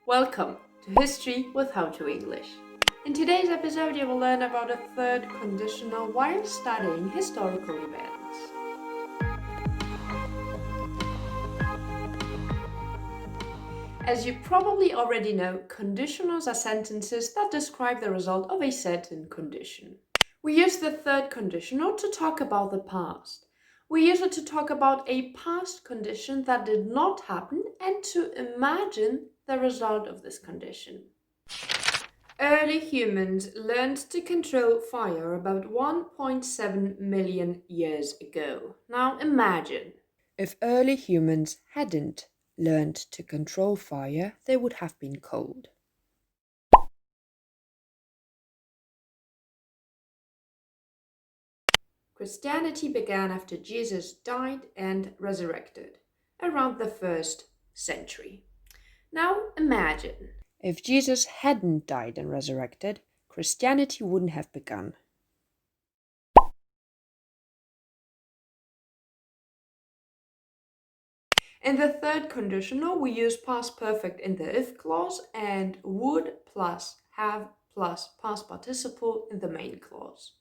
Welcome to History with How to English. In today's episode, you will learn about a third conditional while studying historical events. As you probably already know, conditionals are sentences that describe the result of a certain condition. We use the third conditional to talk about the past. We use it to talk about a past condition that did not happen and to imagine the result of this condition. Early humans learned to control fire about 1.7 million years ago. Now imagine. If early humans hadn't learned to control fire, they would have been cold. Christianity began after Jesus died and resurrected, around the 1st century. Now imagine. If Jesus hadn't died and resurrected, Christianity wouldn't have begun. In the third conditional, we use past perfect in the if clause and would plus have plus past participle in the main clause.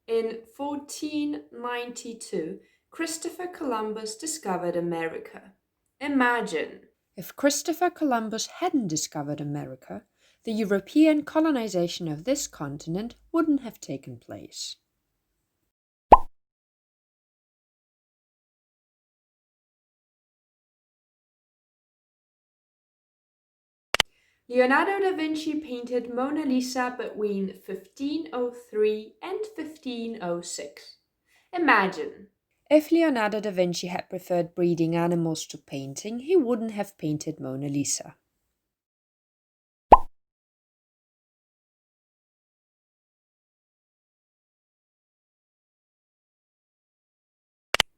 In 1492, Christopher Columbus discovered America. Imagine. If Christopher Columbus hadn't discovered America, the European colonization of this continent wouldn't have taken place. Leonardo da Vinci painted Mona Lisa between 1503 and 1506. Imagine. If Leonardo da Vinci had preferred breeding animals to painting, he wouldn't have painted Mona Lisa.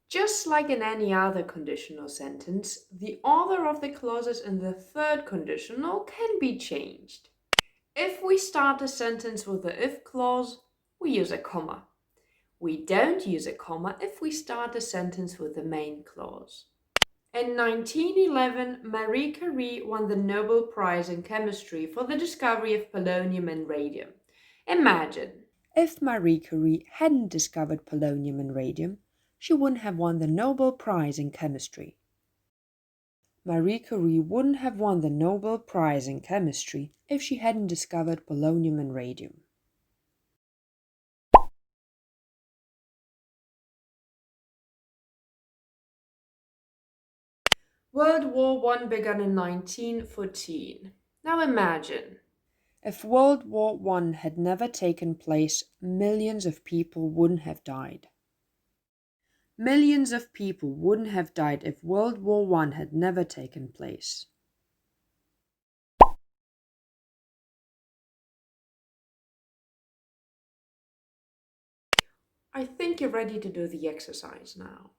Just like in any other conditional sentence, the order of the clauses in the third conditional can be changed. If we start a sentence with the if clause, we use a comma. We don't use a comma if we start a sentence with the main clause. In 1911, Marie Curie won the Nobel Prize in Chemistry for the discovery of polonium and radium. Imagine. If Marie Curie hadn't discovered polonium and radium, she wouldn't have won the Nobel Prize in Chemistry. Marie Curie wouldn't have won the Nobel Prize in Chemistry if she hadn't discovered polonium and radium. World War I began in 1914. Now imagine. If World War I had never taken place, millions of people wouldn't have died. Millions of people wouldn't have died if World War I had never taken place. I think you're ready to do the exercise now.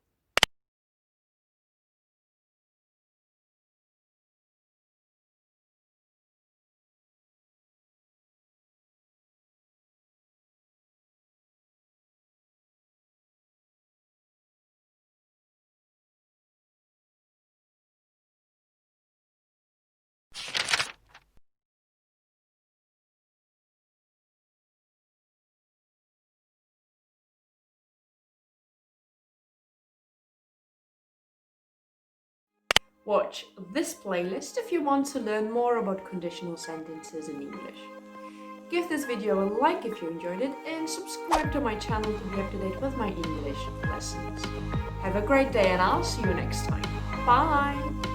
Watch this playlist if you want to learn more about conditional sentences in English. Give this video a like if you enjoyed it and subscribe to my channel to be up to date with my English lessons. Have a great day and I'll see you next time. Bye!